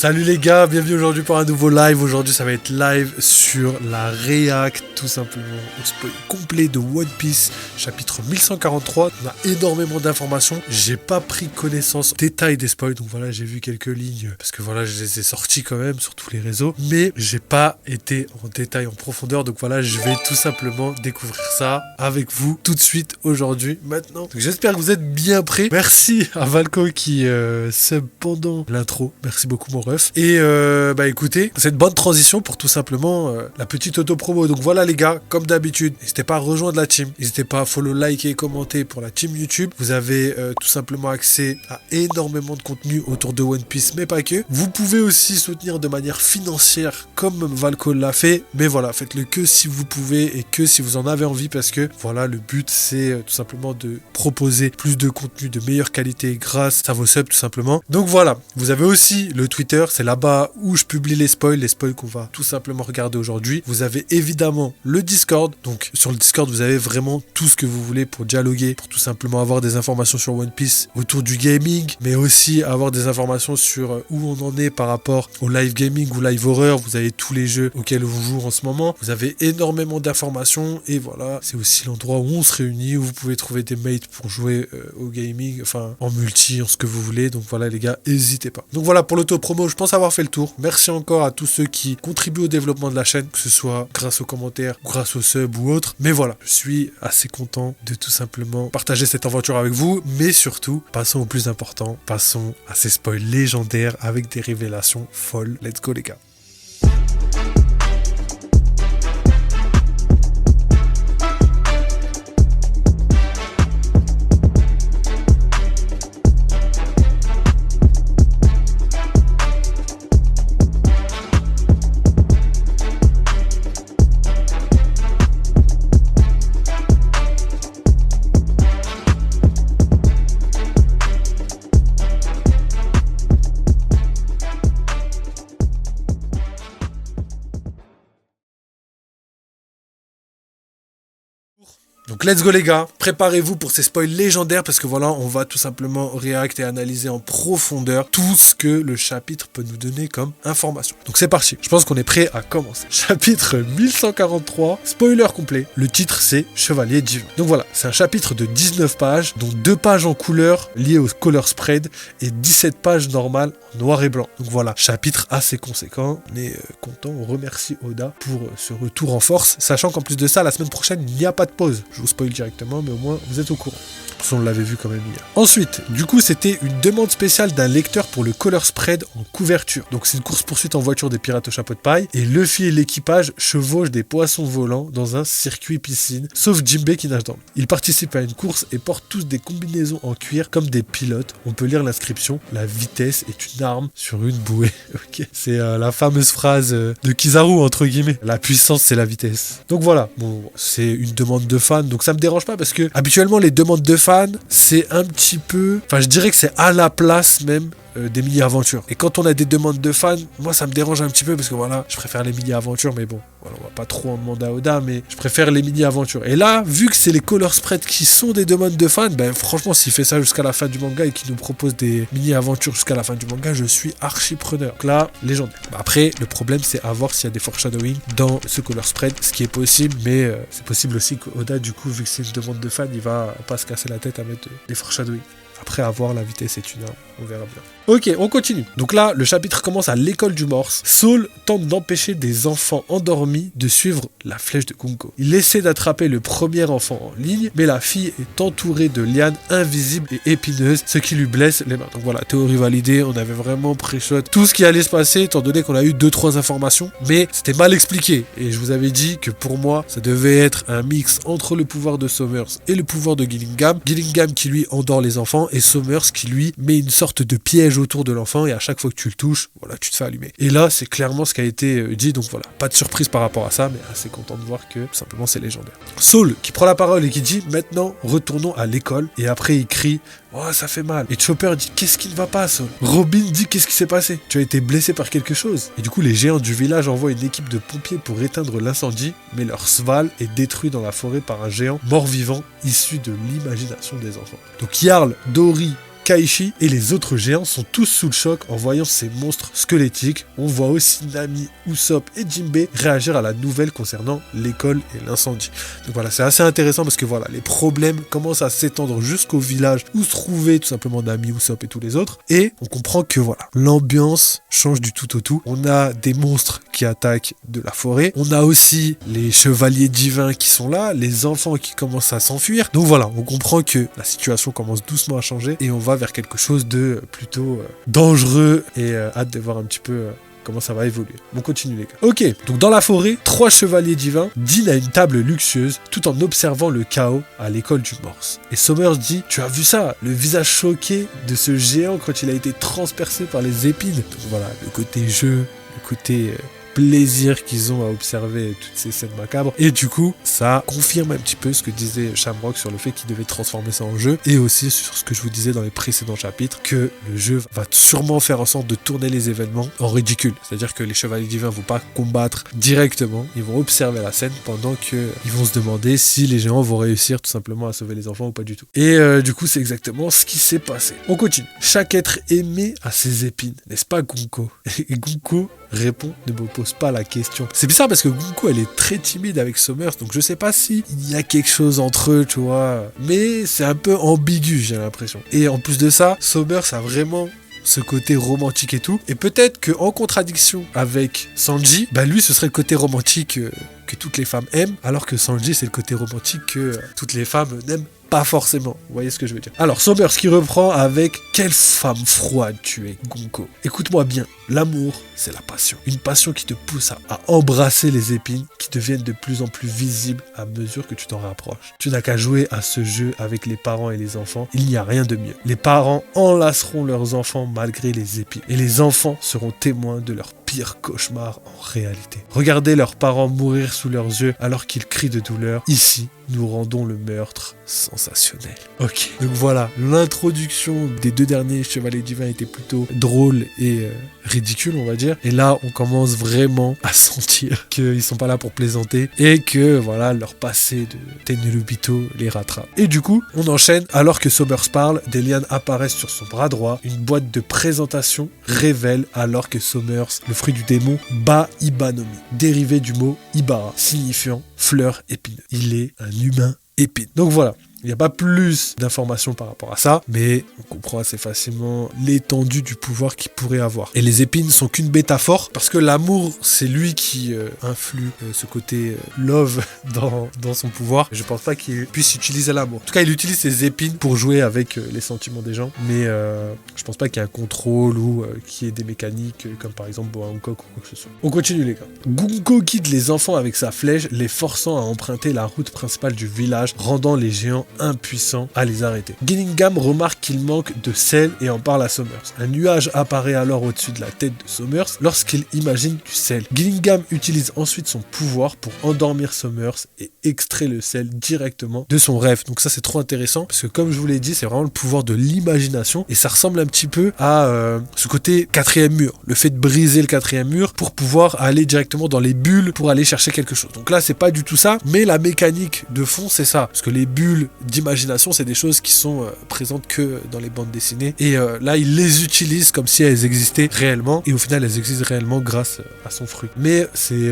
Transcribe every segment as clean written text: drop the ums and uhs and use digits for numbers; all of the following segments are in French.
Salut les gars, bienvenue aujourd'hui pour un nouveau live. Aujourd'hui ça va être live sur la réact tout simplement au spoil complet de One Piece chapitre 1143. On a énormément d'informations, j'ai pas pris connaissance détail des spoils, donc voilà, j'ai vu quelques lignes parce que voilà, je les ai sortis quand même sur tous les réseaux, mais j'ai pas été en détail, en profondeur, donc voilà, je vais tout simplement découvrir ça avec vous tout de suite aujourd'hui, maintenant. Donc j'espère que vous êtes bien prêts. Merci à Valco qui sub pendant l'intro, merci beaucoup mon ref. Et bah écoutez, c'est une bonne transition pour tout simplement la petite auto-promo. Donc voilà les gars, comme d'habitude, n'hésitez pas à rejoindre la team, n'hésitez pas à follow, liker et commenter pour la team YouTube. Vous avez tout simplement accès à énormément de contenu autour de One Piece, mais pas que. Vous pouvez aussi soutenir de manière financière comme Valco l'a fait, mais voilà, faites-le que si vous pouvez et que si vous en avez envie, parce que voilà, le but c'est tout simplement de proposer plus de contenu de meilleure qualité grâce à vos subs tout simplement. Donc voilà, vous avez aussi le Twitter, c'est là-bas où je publie les spoils qu'on va tout simplement regarder aujourd'hui. Vous avez évidemment le Discord, donc sur le Discord vous avez vraiment tout ce que vous voulez pour dialoguer, pour tout simplement avoir des informations sur One Piece autour du gaming, mais aussi avoir des informations sur où on en est par rapport au live gaming ou live horror. Vous avez tous les jeux auxquels on joue en ce moment, vous avez énormément d'informations et voilà, c'est aussi l'endroit où on se réunit, où vous pouvez trouver des mates pour jouer au gaming, enfin en multi, en ce que vous voulez. Donc voilà les gars, n'hésitez pas. Donc voilà pour l'auto-promo, je pense avoir fait le tour. Merci encore à tous ceux qui contribuent au développement de la chaîne, que ce soit grâce aux commentaires, grâce aux subs ou autres. Mais voilà, je suis assez content de tout simplement partager cette aventure avec vous. Mais surtout, passons au plus important, passons à ces spoils légendaires avec des révélations folles. Let's go les gars. Donc let's go les gars, préparez-vous pour ces spoils légendaires parce que voilà, on va tout simplement react et analyser en profondeur tout ce que le chapitre peut nous donner comme information. Donc c'est parti, je pense qu'on est prêt à commencer. Chapitre 1143, spoiler complet, le titre c'est Chevalier Divin. Donc voilà, c'est un chapitre de 19 pages, dont 2 pages en couleur liées au color spread et 17 pages normales en noir et blanc. Donc voilà, chapitre assez conséquent, on est content, on remercie Oda pour ce retour en force, sachant qu'en plus de ça, la semaine prochaine, il n'y a pas de pause. Je vous spoil directement, mais au moins vous êtes au courant. On l'avait vu quand même hier. Ensuite, du coup, c'était une demande spéciale d'un lecteur pour le color spread en couverture. Donc c'est une course-poursuite en voiture des pirates au chapeau de paille. Et Luffy et l'équipage chevauchent des poissons volants dans un circuit piscine, sauf Jinbei qui nage dans l'eau. Ils participent à une course et portent tous des combinaisons en cuir comme des pilotes. On peut lire l'inscription « La vitesse est une arme sur une bouée ». Ok. C'est la fameuse phrase de Kizaru, entre guillemets. La puissance, c'est la vitesse. Donc voilà, bon, c'est une demande de fan, donc ça me dérange pas parce que habituellement les demandes de fans, c'est un petit peu, enfin je dirais que c'est à la place même des mini-aventures. Et quand on a des demandes de fans, moi ça me dérange un petit peu parce que voilà, je préfère les mini-aventures, mais bon, voilà, on va pas trop en demander à Oda, mais je préfère les mini-aventures. Et là, vu que c'est les color spreads qui sont des demandes de fans, ben franchement, s'il fait ça jusqu'à la fin du manga et qu'il nous propose des mini-aventures jusqu'à la fin du manga, je suis archi preneur. Donc là, légendaire. Après, le problème c'est à voir s'il y a des foreshadowing dans ce color spread, ce qui est possible, mais c'est possible aussi qu'Oda, du coup, vu que c'est une demande de fans, il va pas se casser la tête à mettre des foreshadowing. Après avoir la vitesse est une arme, on verra bien. Ok, on continue. Donc là, le chapitre commence à l'école du Morse. Saul tente d'empêcher des enfants endormis de suivre la flèche de Kunko. Il essaie d'attraper le premier enfant en ligne, mais la fille est entourée de lianes invisibles et épineuses, ce qui lui blesse les mains. Donc voilà, théorie validée, on avait vraiment pré-shot tout ce qui allait se passer, étant donné qu'on a eu 2-3 informations, mais c'était mal expliqué. Et je vous avais dit que pour moi, ça devait être un mix entre le pouvoir de Summers et le pouvoir de Gillingham. Gillingham qui lui endort les enfants, et Summers qui lui met une sorte de piège autour de l'enfant et à chaque fois que tu le touches, voilà, tu te fais allumer. Et là, c'est clairement ce qui a été dit, donc voilà, pas de surprise par rapport à ça, mais assez content de voir que tout simplement c'est légendaire. Saul qui prend la parole et qui dit maintenant retournons à l'école, et après il crie oh ça fait mal, et Chopper dit qu'est-ce qui ne va pas Saul. Robin dit qu'est-ce qui s'est passé, tu as été blessé par quelque chose. Et du coup les géants du village envoient une équipe de pompiers pour éteindre l'incendie, mais leur Sval est détruit dans la forêt par un géant mort-vivant issu de l'imagination des enfants. Donc Jarl, Dory Kaishi et les autres géants sont tous sous le choc en voyant ces monstres squelettiques. On voit aussi Nami, Usopp et Jinbei réagir à la nouvelle concernant l'école et l'incendie. Donc voilà, c'est assez intéressant parce que voilà, les problèmes commencent à s'étendre jusqu'au village où se trouvaient tout simplement Nami, Usopp et tous les autres. Et on comprend que voilà, l'ambiance change du tout au tout. On a des monstres qui attaquent de la forêt. On a aussi les chevaliers divins qui sont là, les enfants qui commencent à s'enfuir. Donc voilà, on comprend que la situation commence doucement à changer et on va vers quelque chose de plutôt dangereux et hâte de voir un petit peu comment ça va évoluer. On continue les gars. Ok, donc dans la forêt, 3 chevaliers divins dînent à une table luxueuse tout en observant le chaos à l'école du Morse. Et Summers dit, tu as vu ça, le visage choqué de ce géant quand il a été transpercé par les épines. Donc voilà, le côté jeu, le côté plaisir qu'ils ont à observer toutes ces scènes macabres. Et du coup, ça confirme un petit peu ce que disait Shamrock sur le fait qu'il devait transformer ça en jeu, et aussi sur ce que je vous disais dans les précédents chapitres, que le jeu va sûrement faire en sorte de tourner les événements en ridicule. C'est-à-dire que les chevaliers divins vont pas combattre directement, ils vont observer la scène pendant qu'ils vont se demander si les géants vont réussir tout simplement à sauver les enfants ou pas du tout. Et du coup, c'est exactement ce qui s'est passé. On continue. Chaque être aimé a ses épines, n'est-ce pas Gunko? Et Gunko répond, ne me pose pas la question. C'est bizarre parce que Gunko, elle est très timide avec Summers, donc je sais pas si il y a quelque chose entre eux, tu vois. Mais c'est un peu ambigu, j'ai l'impression. Et en plus de ça, Summers a vraiment ce côté romantique et tout. Et peut-être qu'en contradiction avec Sanji, bah lui, ce serait le côté romantique que toutes les femmes aiment, alors que Sanji, c'est le côté romantique que toutes les femmes n'aiment pas forcément. Vous voyez ce que je veux dire? Alors, Summers qui reprend avec « Quelle femme froide tu es, Gunko. Écoute-moi bien, l'amour, c'est la passion. Une passion qui te pousse à embrasser les épines qui deviennent de plus en plus visibles à mesure que tu t'en rapproches. Tu n'as qu'à jouer à ce jeu avec les parents et les enfants. Il n'y a rien de mieux. Les parents enlaceront leurs enfants malgré les épines. Et les enfants seront témoins de leur pire cauchemar en réalité. Regardez leurs parents mourir sous leurs yeux alors qu'ils crient de douleur. Ici, nous rendons le meurtre sensationnel. Ok, donc voilà, l'introduction des 2 derniers Chevaliers Divins était plutôt drôle et ridicule, on va dire. Et là, on commence vraiment à sentir qu'ils sont pas là pour plaisanter et que voilà, leur passé de Tenryubito les rattrape. Et du coup, on enchaîne. Alors que Summers parle, des lianes apparaissent sur son bras droit. Une boîte de présentation révèle alors que Summers, le fruit du démon, bat Ibanomi, dérivé du mot Ibara, signifiant fleur épineuse. Il est un humain épine. Donc voilà. Il n'y a pas plus d'informations par rapport à ça, mais on comprend assez facilement l'étendue du pouvoir qu'il pourrait avoir. Et les épines sont qu'une métaphore, parce que l'amour, c'est lui qui influe ce côté love dans son pouvoir. Je pense pas qu'il puisse utiliser l'amour. En tout cas, il utilise ses épines pour jouer avec les sentiments des gens, mais je pense pas qu'il y ait un contrôle ou qu'il y ait des mécaniques comme par exemple Boa Hancock ou quoi que ce soit. On continue les gars. Gunko guide les enfants avec sa flèche, les forçant à emprunter la route principale du village, rendant les géants impuissants à les arrêter. Gillingham remarque qu'il manque de sel et en parle à Summers. Un nuage apparaît alors au-dessus de la tête de Summers lorsqu'il imagine du sel. Gillingham utilise ensuite son pouvoir pour endormir Summers et extrait le sel directement de son rêve. Donc ça c'est trop intéressant parce que comme je vous l'ai dit, c'est vraiment le pouvoir de l'imagination et ça ressemble un petit peu à ce côté 4e mur, le fait de briser le 4e mur pour pouvoir aller directement dans les bulles pour aller chercher quelque chose. Donc là c'est pas du tout ça, mais la mécanique de fond c'est ça, parce que les bulles d'imagination, c'est des choses qui sont présentes que dans les bandes dessinées. Et là, il les utilise comme si elles existaient réellement. Et au final, elles existent réellement grâce à son fruit. Mais c'est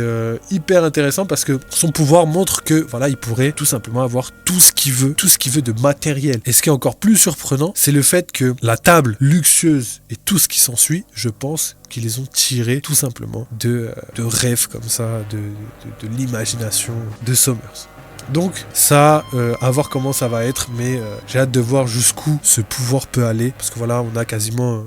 hyper intéressant parce que son pouvoir montre que voilà, il pourrait tout simplement avoir tout ce qu'il veut de matériel. Et ce qui est encore plus surprenant, c'est le fait que la table luxueuse et tout ce qui s'ensuit, je pense qu'ils les ont tirés tout simplement de rêves comme ça, de l'imagination de Summers. Donc ça, à voir comment ça va être, mais j'ai hâte de voir jusqu'où ce pouvoir peut aller, parce que voilà, on est quasiment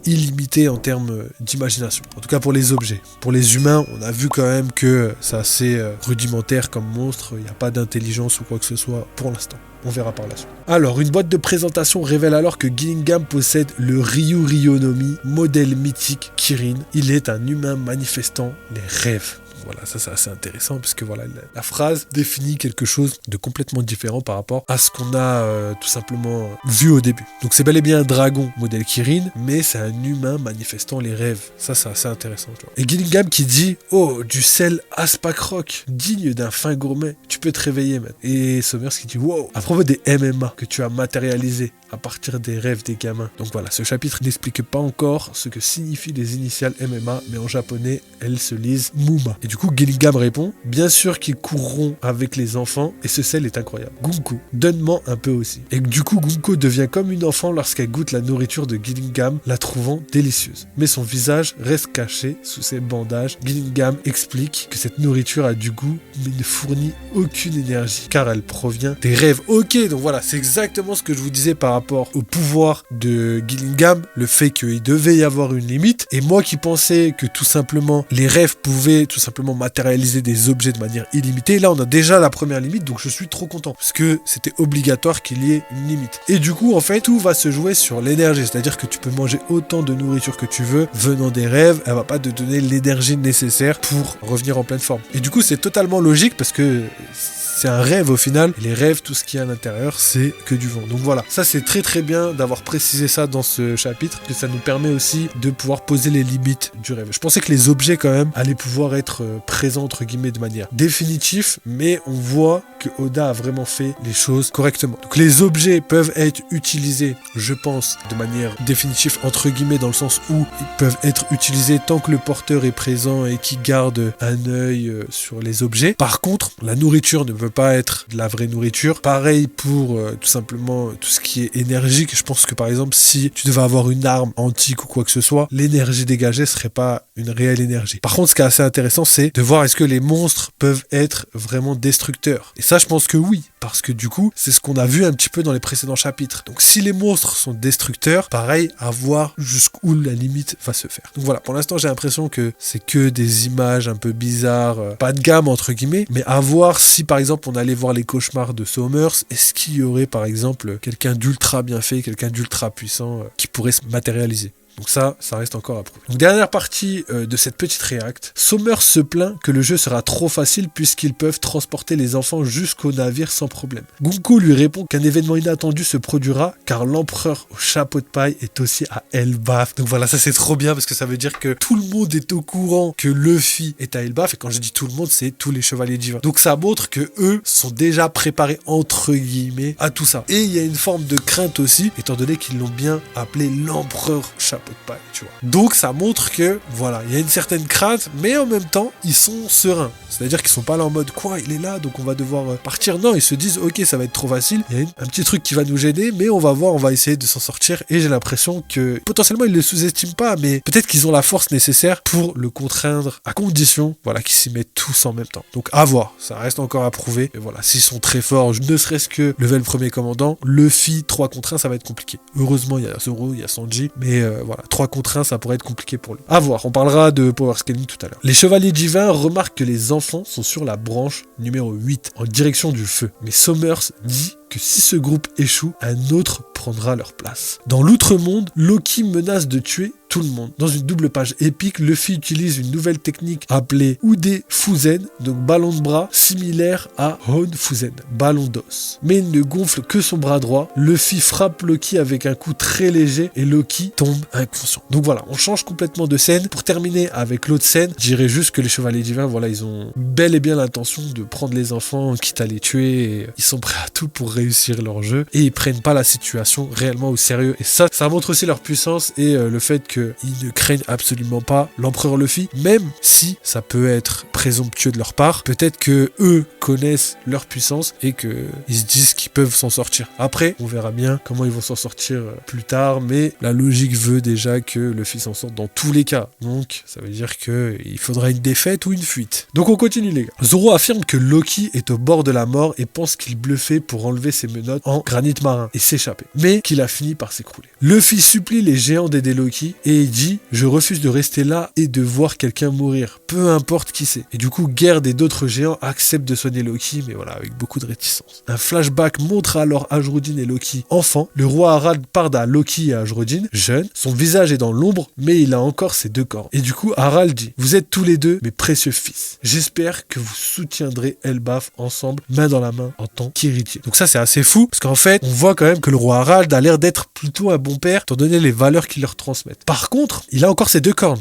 illimité en termes d'imagination. En tout cas pour les objets. Pour les humains, on a vu quand même que c'est assez rudimentaire comme monstre, il n'y a pas d'intelligence ou quoi que ce soit pour l'instant. On verra par la suite. Alors, une boîte de présentation révèle alors que Gillingham possède le Ryuryonomi, modèle mythique Kirin. Il est un humain manifestant les rêves. Voilà, ça c'est assez intéressant puisque voilà, la phrase définit quelque chose de complètement différent par rapport à ce qu'on a tout simplement vu au début. Donc c'est bel et bien un dragon modèle Kirin, mais c'est un humain manifestant les rêves. Ça c'est assez intéressant. Tu vois. Et Gillingham qui dit « Oh, du sel Aspakroc, digne d'un fin gourmet, tu peux te réveiller, man. » Et Summers qui dit « Wow, à propos des MMA que tu as matérialisés, à partir des rêves des gamins. Donc voilà, ce chapitre n'explique pas encore ce que signifient les initiales MMA, mais en japonais, elles se lisent Muma. Et du coup, Gillingham répond, bien sûr qu'ils courront avec les enfants, et ce sel est incroyable. Gunko, donne-moi un peu aussi. Et du coup, Gunko devient comme une enfant lorsqu'elle goûte la nourriture de Gillingham, la trouvant délicieuse. Mais son visage reste caché sous ses bandages. Gillingham explique que cette nourriture a du goût, mais ne fournit aucune énergie, car elle provient des rêves. Ok, donc voilà, c'est exactement ce que je vous disais par rapport au pouvoir de Gillingham, le fait qu'il devait y avoir une limite, et moi qui pensais que tout simplement les rêves pouvaient tout simplement matérialiser des objets de manière illimitée, là on a déjà la première limite, donc je suis trop content, parce que c'était obligatoire qu'il y ait une limite. Et du coup, en fait, tout va se jouer sur l'énergie, c'est-à-dire que tu peux manger autant de nourriture que tu veux, venant des rêves, elle va pas te donner l'énergie nécessaire pour revenir en pleine forme. Et du coup, c'est totalement logique, parce que c'est un rêve au final, et les rêves, tout ce qu'il y a à l'intérieur, c'est que du vent. Donc voilà, ça c'est très très bien d'avoir précisé ça dans ce chapitre, que ça nous permet aussi de pouvoir poser les limites du rêve. Je pensais que les objets quand même allaient pouvoir être présents entre guillemets de manière définitive, mais on voit que Oda a vraiment fait les choses correctement. Donc les objets peuvent être utilisés, je pense, de manière définitive entre guillemets, dans le sens où ils peuvent être utilisés tant que le porteur est présent et qui garde un œil sur les objets. Par contre, la nourriture ne peut pas être de la vraie nourriture. Pareil pour tout simplement tout ce qui est énergique. Je pense que par exemple, si tu devais avoir une arme antique ou quoi que ce soit, l'énergie dégagée serait pas une réelle énergie. Par contre, ce qui est assez intéressant, c'est de voir est-ce que les monstres peuvent être vraiment destructeurs. Et ça, je pense que oui, parce que du coup, c'est ce qu'on a vu un petit peu dans les précédents chapitres. Donc si les monstres sont destructeurs, pareil, à voir jusqu'où la limite va se faire. Donc voilà, pour l'instant, j'ai l'impression que c'est que des images un peu bizarres, pas de gamme entre guillemets, mais à voir si par exemple on allait voir les cauchemars de Somers, est-ce qu'il y aurait par exemple quelqu'un d'ultra bien fait, quelqu'un d'ultra puissant qui pourrait se matérialiser. Donc ça reste encore à prouver. Donc dernière partie de cette petite réact. Somers se plaint que le jeu sera trop facile puisqu'ils peuvent transporter les enfants jusqu'au navire sans problème. Gunko lui répond qu'un événement inattendu se produira car l'empereur au chapeau de paille est aussi à Elbaf. Donc voilà, ça c'est trop bien parce que ça veut dire que tout le monde est au courant que Luffy est à Elbaf, et quand je dis tout le monde, c'est tous les chevaliers divins. Donc ça montre que eux sont déjà préparés entre guillemets à tout ça. Et il y a une forme de crainte aussi, étant donné qu'ils l'ont bien appelé l'empereur chapeau de paille, tu vois. Donc ça montre que voilà, il y a une certaine crainte, mais en même temps ils sont sereins, c'est-à-dire qu'ils sont pas là en mode quoi, il est là donc on va devoir partir. Non, ils se disent ok, ça va être trop facile, il y a un petit truc qui va nous gêner, mais on va voir, on va essayer de s'en sortir. Et j'ai l'impression que potentiellement ils le sous-estiment pas, mais peut-être qu'ils ont la force nécessaire pour le contraindre, à condition voilà qu'ils s'y mettent tous en même temps. Donc à voir, ça reste encore à prouver. Et voilà, s'ils sont très forts, ne serait-ce que level premier commandant, Luffy 3 contre 1 ça va être compliqué. Heureusement il y a Zoro, il y a Sanji, mais voilà, 3 contre 1 ça pourrait être compliqué pour lui. À voir, on parlera de power scaling tout à l'heure. Les chevaliers divins remarquent que les enfants sont sur la branche numéro 8 en direction du feu, mais Somers dit que si ce groupe échoue, un autre prendra leur place. Dans l'outre-monde, Loki menace de tuer tout le monde. Dans une double page épique, Luffy utilise une nouvelle technique appelée Ude Fuzen, donc ballon de bras, similaire à Hon Fuzen, ballon d'os. Mais il ne gonfle que son bras droit. Luffy frappe Loki avec un coup très léger et Loki tombe inconscient. Donc voilà, on change complètement de scène. Pour terminer avec l'autre scène, je dirais juste que les chevaliers divins, voilà, ils ont bel et bien l'intention de prendre les enfants, quitte à les tuer, et ils sont prêts à tout pour réussir leur jeu, et ils prennent pas la situation réellement au sérieux. Et ça montre aussi leur puissance et le fait qu'ils ne craignent absolument pas l'empereur Luffy, même si ça peut être présomptueux de leur part. Peut-être que eux connaissent leur puissance et que ils se disent qu'ils peuvent s'en sortir. Après, on verra bien comment ils vont s'en sortir plus tard, mais la logique veut déjà que Luffy s'en sorte dans tous les cas. Donc, ça veut dire qu'il faudra une défaite ou une fuite. Donc on continue les gars. Zoro affirme que Loki est au bord de la mort et pense qu'il bluffait pour enlever ses menottes en granit marin et s'échapper, mais qu'il a fini par s'écrouler. Luffy supplie les géants d'aider Loki et il dit « Je refuse de rester là et de voir quelqu'un mourir, peu importe qui c'est ». Et du coup, Gerd et d'autres géants acceptent de soigner Loki, mais voilà, avec beaucoup de réticence. Un flashback montre alors Ajrodin et Loki enfants. Le roi Harald parle à Loki et à Ajrodin, jeune. Son visage est dans l'ombre, mais il a encore ses deux cornes. Et du coup, Harald dit « Vous êtes tous les deux mes précieux fils. J'espère que vous soutiendrez Elbaf ensemble, main dans la main, en tant qu'héritier. » Donc ça, c'est assez fou, parce qu'en fait, on voit quand même que le roi Harald a l'air d'être plutôt un bon père, étant donné les valeurs qu'il leur transmettent. Par Par contre, il a encore ses 2 cornes.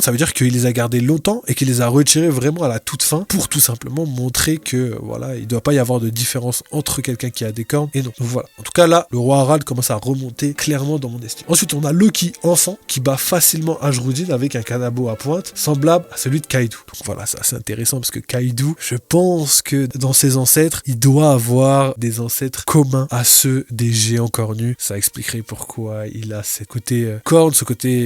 Ça veut dire qu'il les a gardées longtemps et qu'il les a retirées vraiment à la toute fin pour tout simplement montrer que voilà, il ne doit pas y avoir de différence entre quelqu'un qui a des cornes et non. Donc voilà. En tout cas là, le roi Harald commence à remonter clairement dans mon estime. Ensuite, on a Loki enfant qui bat facilement Ajrudin avec un kanabo à pointe semblable à celui de Kaido. Donc voilà, c'est assez intéressant parce que Kaido, je pense que dans ses ancêtres, il doit avoir des ancêtres communs à ceux des géants cornus. Ça expliquerait pourquoi il a ce côté corne, ce côté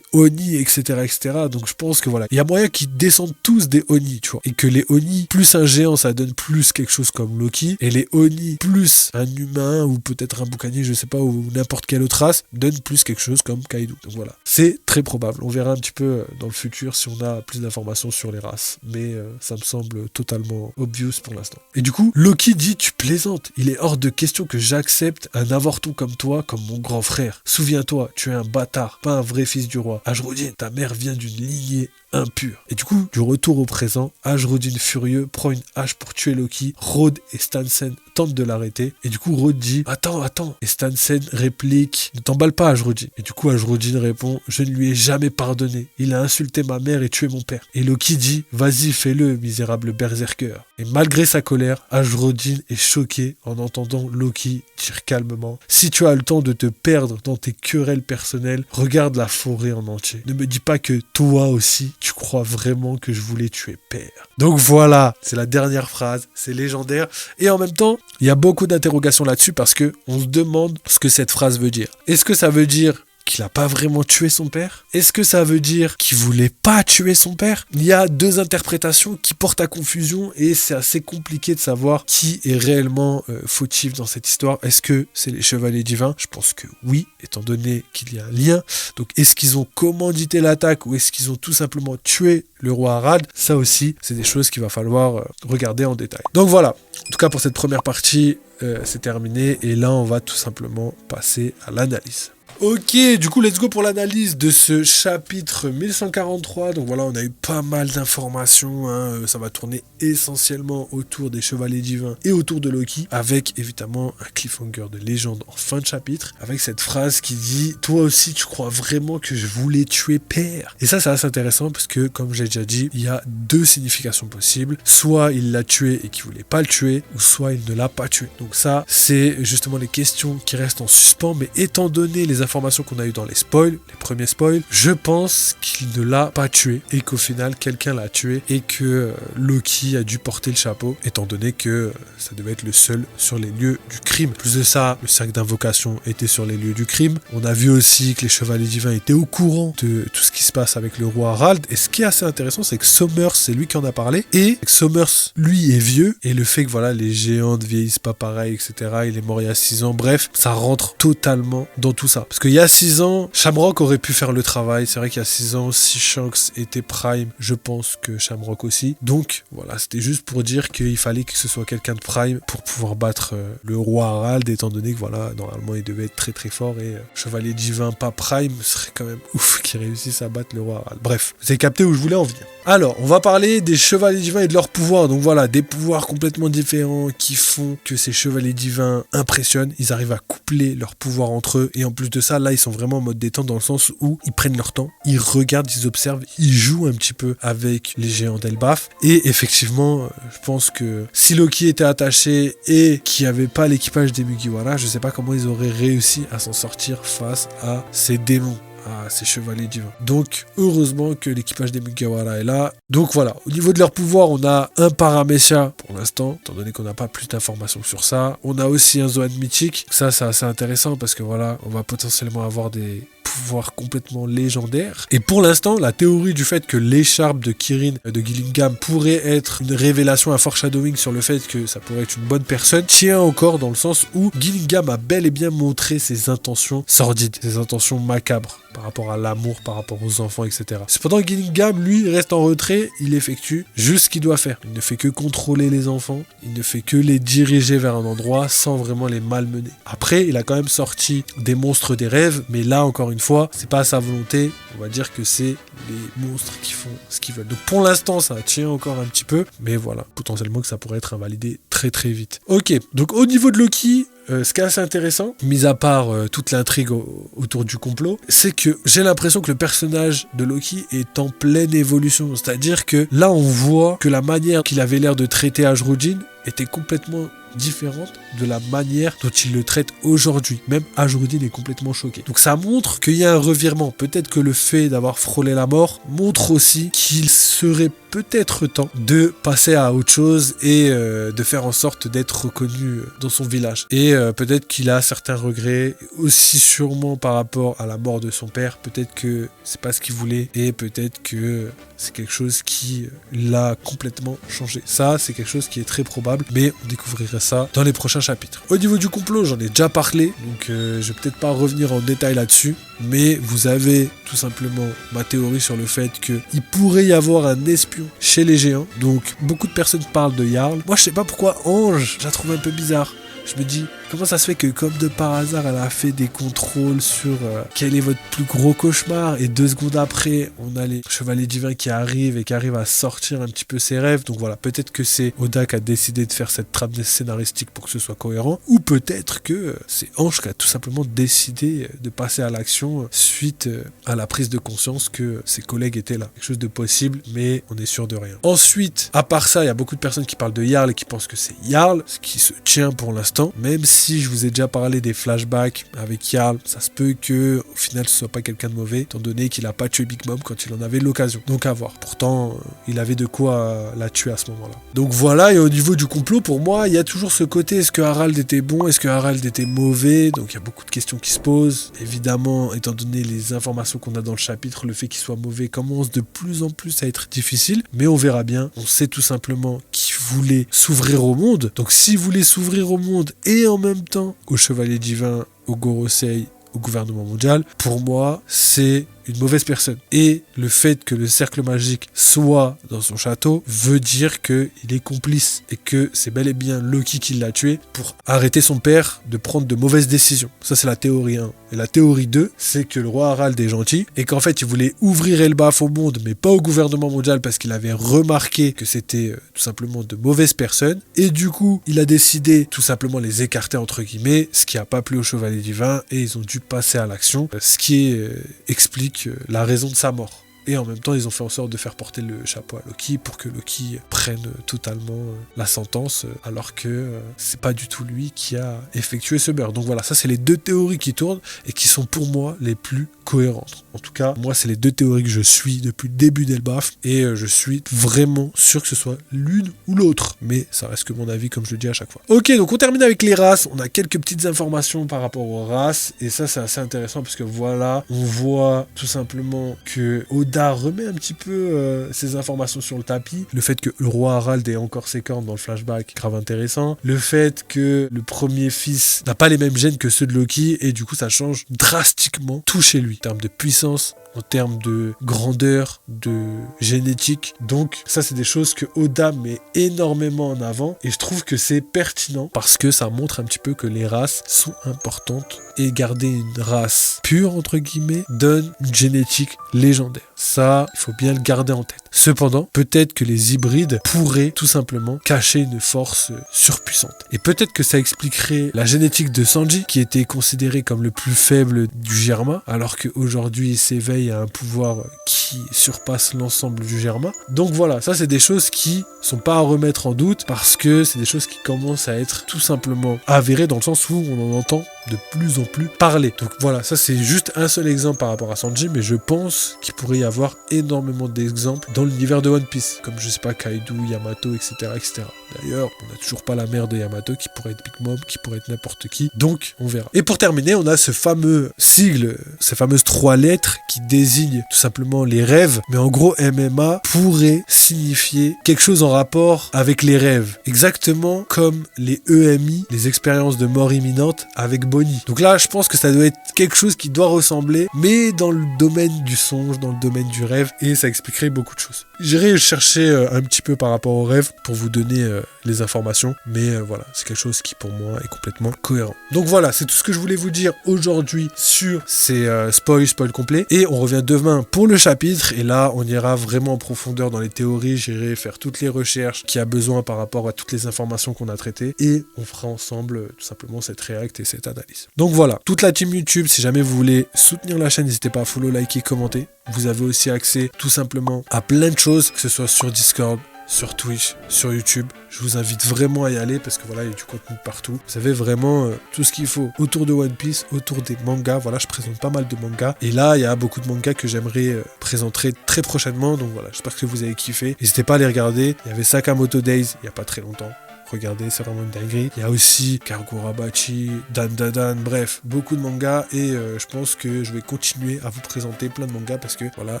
Oni, etc., etc. Donc je pense que voilà, il y a moyen qu'ils descendent tous des Oni, tu vois. Et que les Oni, plus un géant, ça donne plus quelque chose comme Loki. Et les Oni, plus un humain, ou peut-être un boucanier, je sais pas, ou n'importe quelle autre race, donne plus quelque chose comme Kaido. Donc voilà, c'est très probable. On verra un petit peu dans le futur si on a plus d'informations sur les races. Mais ça me semble totalement obvious pour l'instant. Et du coup, Loki dit, tu plaisantes. Il est hors de question que j'accepte un avorton comme toi, comme mon grand frère. Souviens-toi, tu es un bâtard, pas un vrai fils du roi. Ajrudin, ta mère vient d'une lignée impure. Et du coup, du retour au présent, Ajrudin furieux prend une hache pour tuer Loki. Rodd et Stansen tentent de l'arrêter. Et du coup, Rodd dit, attends. Et Stansen réplique, ne t'emballe pas Ajrudin. Et du coup, Ajrudin répond, je ne lui ai jamais pardonné. Il a insulté ma mère et tué mon père. Et Loki dit, vas-y, fais-le, misérable berserker. Et malgré sa colère, Ajrudin est choqué en entendant Loki dire calmement, si tu as le temps de te perdre dans tes querelles personnelles, regarde la forêt en entier. Ne me dis pas que toi aussi, tu crois vraiment que je voulais tuer père. Donc voilà, c'est la dernière phrase, c'est légendaire. Et en même temps, il y a beaucoup d'interrogations là-dessus parce que on se demande ce que cette phrase veut dire. Est-ce que ça veut dire qu'il n'a pas vraiment tué son père? Est-ce que ça veut dire qu'il voulait pas tuer son père? Il y a 2 interprétations qui portent à confusion et c'est assez compliqué de savoir qui est réellement fautif dans cette histoire. Est-ce que c'est les chevaliers divins? Je pense que oui, étant donné qu'il y a un lien. Donc est-ce qu'ils ont commandité l'attaque ou est-ce qu'ils ont tout simplement tué le roi Harald? Ça aussi, c'est des choses qu'il va falloir regarder en détail. Donc voilà, en tout cas pour cette première partie, c'est terminé et là on va tout simplement passer à l'analyse. Ok, du coup, let's go pour l'analyse de ce chapitre 1143. Donc voilà, on a eu pas mal d'informations. Ça va tourner essentiellement autour des chevaliers divins et autour de Loki, avec évidemment un cliffhanger de légende en fin de chapitre, avec cette phrase qui dit « Toi aussi, tu crois vraiment que je voulais tuer père ?» Et ça, c'est assez intéressant parce que, comme j'ai déjà dit, il y a 2 significations possibles. Soit il l'a tué et qu'il voulait pas le tuer, ou soit il ne l'a pas tué. Donc ça, c'est justement les questions qui restent en suspens, mais étant donné les informations qu'on a eues dans les spoils, les premiers spoils, je pense qu'il ne l'a pas tué et qu'au final quelqu'un l'a tué et que Loki a dû porter le chapeau étant donné que ça devait être le seul sur les lieux du crime. Plus de ça, le cercle d'invocation était sur les lieux du crime. On a vu aussi que les chevaliers divins étaient au courant de tout ce qui se passe avec le roi Harald et ce qui est assez intéressant, c'est que Sommers, c'est lui qui en a parlé et Sommers, lui, est vieux et le fait que voilà, les géants ne vieillissent pas pareil, etc. Il est mort il y a 6 ans, bref, ça rentre totalement dans tout ça. Parce qu'il y a 6 ans, Shamrock aurait pu faire le travail. C'est vrai qu'il y a 6 ans, si Shanks était Prime, je pense que Shamrock aussi. Donc voilà, c'était juste pour dire qu'il fallait que ce soit quelqu'un de Prime pour pouvoir battre le roi Harald, étant donné que voilà, normalement il devait être très très fort et chevalier divin pas Prime serait quand même ouf qu'il réussisse à battre le roi Harald. Bref, vous avez capté où je voulais en venir. Alors, on va parler des chevaliers divins et de leurs pouvoirs. Donc voilà, des pouvoirs complètement différents qui font que ces chevaliers divins impressionnent. Ils arrivent à coupler leurs pouvoirs entre eux et en plus de ça, là, ils sont vraiment en mode détente dans le sens où ils prennent leur temps, ils regardent, ils observent, ils jouent un petit peu avec les géants d'Elbaf. Et effectivement, je pense que si Loki était attaché et qu'il n'y avait pas l'équipage des Mugiwara, je sais pas comment ils auraient réussi à s'en sortir face à ces démons, à ces chevaliers divins. Donc, heureusement que l'équipage des Mugiwara est là. Donc voilà, au niveau de leur pouvoir, on a un Paramecia pour l'instant, étant donné qu'on n'a pas plus d'informations sur ça. On a aussi un Zoan mythique. Ça, c'est assez intéressant parce que voilà, on va potentiellement avoir des pouvoirs complètement légendaires. Et pour l'instant, la théorie du fait que l'écharpe de Kirin de Gillingham pourrait être une révélation, un foreshadowing sur le fait que ça pourrait être une bonne personne, tient encore dans le sens où Gillingham a bel et bien montré ses intentions sordides, ses intentions macabres par rapport à l'amour, par rapport aux enfants, etc. Cependant, Gillingham, lui, reste en retrait, il effectue juste ce qu'il doit faire. Il ne fait que contrôler les enfants, il ne fait que les diriger vers un endroit sans vraiment les malmener. Après, il a quand même sorti des monstres des rêves, mais là, encore une fois, c'est pas à sa volonté, on va dire que c'est les monstres qui font ce qu'ils veulent. Donc pour l'instant, ça tient encore un petit peu, mais voilà, potentiellement que ça pourrait être invalidé très très vite. Ok, donc au niveau de Loki, ce qui est assez intéressant, mis à part toute l'intrigue autour du complot, c'est que j'ai l'impression que le personnage de Loki est en pleine évolution. C'est-à-dire que là, on voit que la manière qu'il avait l'air de traiter Ashrudin était complètement différente de la manière dont il le traite aujourd'hui. Même Ashrudin est complètement choqué. Donc ça montre qu'il y a un revirement. Peut-être que le fait d'avoir frôlé la mort montre aussi qu'il serait peut-être temps de passer à autre chose et de faire en sorte d'être reconnu dans son village. Et peut-être qu'il a certains regrets, aussi sûrement par rapport à la mort de son père. Peut-être que c'est pas ce qu'il voulait et peut-être que c'est quelque chose qui l'a complètement changé. Ça, c'est quelque chose qui est très probable, mais on découvrira ça dans les prochains chapitres. Au niveau du complot, j'en ai déjà parlé, donc je vais peut-être pas revenir en détail là-dessus, mais vous avez tout simplement ma théorie sur le fait qu'il pourrait y avoir un espion chez les géants. Donc beaucoup de personnes parlent de Jarl. Moi, je sais pas pourquoi Ange, je la trouve un peu bizarre. Je me dis, comment ça se fait que comme de par hasard, elle a fait des contrôles sur quel est votre plus gros cauchemar, et 2 secondes après, on a les chevaliers divins qui arrivent et qui arrivent à sortir un petit peu ses rêves. Donc voilà, peut-être que c'est Oda qui a décidé de faire cette trame scénaristique pour que ce soit cohérent, ou peut-être que c'est Ange qui a tout simplement décidé de passer à l'action suite à la prise de conscience que ses collègues étaient là. Quelque chose de possible, mais on est sûr de rien. Ensuite, à part ça, il y a beaucoup de personnes qui parlent de Jarl et qui pensent que c'est Jarl, ce qui se tient pour l'instant. Même si je vous ai déjà parlé des flashbacks avec Jarl, ça se peut que au final ce soit pas quelqu'un de mauvais, étant donné qu'il a pas tué Big Mom quand il en avait l'occasion. Donc à voir. Pourtant, il avait de quoi la tuer à ce moment-là. Donc voilà, et au niveau du complot, pour moi, il y a toujours ce côté, est-ce que Harald était bon, est-ce que Harald était mauvais? Donc il y a beaucoup de questions qui se posent. Évidemment, étant donné les informations qu'on a dans le chapitre, le fait qu'il soit mauvais commence de plus en plus à être difficile, mais on verra bien. On sait tout simplement qu'il voulait s'ouvrir au monde. Donc s'il voulait s'ouvrir au monde et en même temps au Chevalier Divin, au Gorosei, au gouvernement mondial, pour moi, c'est une mauvaise personne. Et le fait que le cercle magique soit dans son château veut dire qu'il est complice et que c'est bel et bien Loki qui l'a tué pour arrêter son père de prendre de mauvaises décisions. Ça, c'est la théorie 1. Et la théorie 2, c'est que le roi Harald est gentil et qu'en fait, il voulait ouvrir Elbaf au monde, mais pas au gouvernement mondial parce qu'il avait remarqué que c'était tout simplement de mauvaises personnes. Et du coup, il a décidé tout simplement les écarter entre guillemets, ce qui n'a pas plu au Chevalier Divin et ils ont dû passer à l'action, ce qui explique la raison de sa mort. Et en même temps, ils ont fait en sorte de faire porter le chapeau à Loki pour que Loki prenne totalement la sentence, alors que c'est pas du tout lui qui a effectué ce meurtre. Donc voilà, ça c'est les 2 théories qui tournent et qui sont pour moi les plus cohérentes. En tout cas, moi c'est les 2 théories que je suis depuis le début d'Elbaf et je suis vraiment sûr que ce soit l'une ou l'autre. Mais ça reste que mon avis, comme je le dis à chaque fois. Ok, donc on termine avec les races. On a quelques petites informations par rapport aux races et ça c'est assez intéressant parce que voilà, on voit tout simplement que Oda remet un petit peu ces informations sur le tapis. Le fait que le roi Harald ait encore ses cornes dans le flashback, grave intéressant. Le fait que le premier fils n'a pas les mêmes gènes que ceux de Loki et du coup ça change drastiquement tout chez lui en termes de puissance, en termes de grandeur, de génétique. Donc ça c'est des choses que Oda met énormément en avant et je trouve que c'est pertinent parce que ça montre un petit peu que les races sont importantes et garder une race pure entre guillemets donne une génétique légendaire. Ça, il faut bien le garder en tête. Cependant, peut-être que les hybrides pourraient tout simplement cacher une force surpuissante. Et peut-être que ça expliquerait la génétique de Sanji, qui était considéré comme le plus faible du Germa, alors qu'aujourd'hui il s'éveille à un pouvoir qui surpasse l'ensemble du Germa. Donc voilà, ça c'est des choses qui sont pas à remettre en doute, parce que c'est des choses qui commencent à être tout simplement avérées, dans le sens où on en entend de plus en plus parler. Donc voilà, ça c'est juste un seul exemple par rapport à Sanji, mais je pense qu'il pourrait y avoir énormément d'exemples dans l'univers de One Piece, comme je sais pas, Kaido, Yamato, etc. etc. D'ailleurs, on n'a toujours pas la mère de Yamato, qui pourrait être Big Mom, qui pourrait être n'importe qui, donc on verra. Et pour terminer, on a ce fameux sigle, ces fameuses 3 lettres qui désignent tout simplement les rêves, mais en gros MMA pourrait signifier quelque chose en rapport avec les rêves, exactement comme les EMI, les expériences de mort imminente avec Bonnie. Donc là, je pense que ça doit être quelque chose qui doit ressembler, mais dans le domaine du songe, dans le domaine du rêve, et ça expliquerait beaucoup de choses. J'irai chercher un petit peu par rapport aux rêves pour vous donner les informations, mais voilà, c'est quelque chose qui pour moi est complètement cohérent. Donc voilà, c'est tout ce que je voulais vous dire aujourd'hui sur ces spoil complet, et on revient demain pour le chapitre et là on ira vraiment en profondeur dans les théories, j'irai faire toutes les recherches qu'il y a besoin par rapport à toutes les informations qu'on a traitées et on fera ensemble tout simplement cette react et cette analyse. Donc voilà, toute la team YouTube, si jamais vous voulez soutenir la chaîne, n'hésitez pas à follow, liker, commenter. Vous avez aussi accès tout simplement à plein de choses, que ce soit sur Discord, sur Twitch, sur YouTube. Je vous invite vraiment à y aller parce que voilà, il y a du contenu partout. Vous avez vraiment tout ce qu'il faut autour de One Piece, autour des mangas. Voilà, je présente pas mal de mangas. Et là, il y a beaucoup de mangas que j'aimerais présenter très prochainement. Donc voilà, j'espère que vous avez kiffé. N'hésitez pas à les regarder. Il y avait Sakamoto Days il n'y a pas très longtemps. Regardez, c'est vraiment une dinguerie. Il y a aussi Kagurabachi, Dan, bref, beaucoup de mangas et je pense que je vais continuer à vous présenter plein de mangas parce que voilà,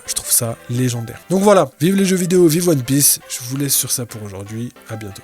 je trouve ça légendaire. Donc voilà, vive les jeux vidéo, vive One Piece. Je vous laisse sur ça pour aujourd'hui. À bientôt.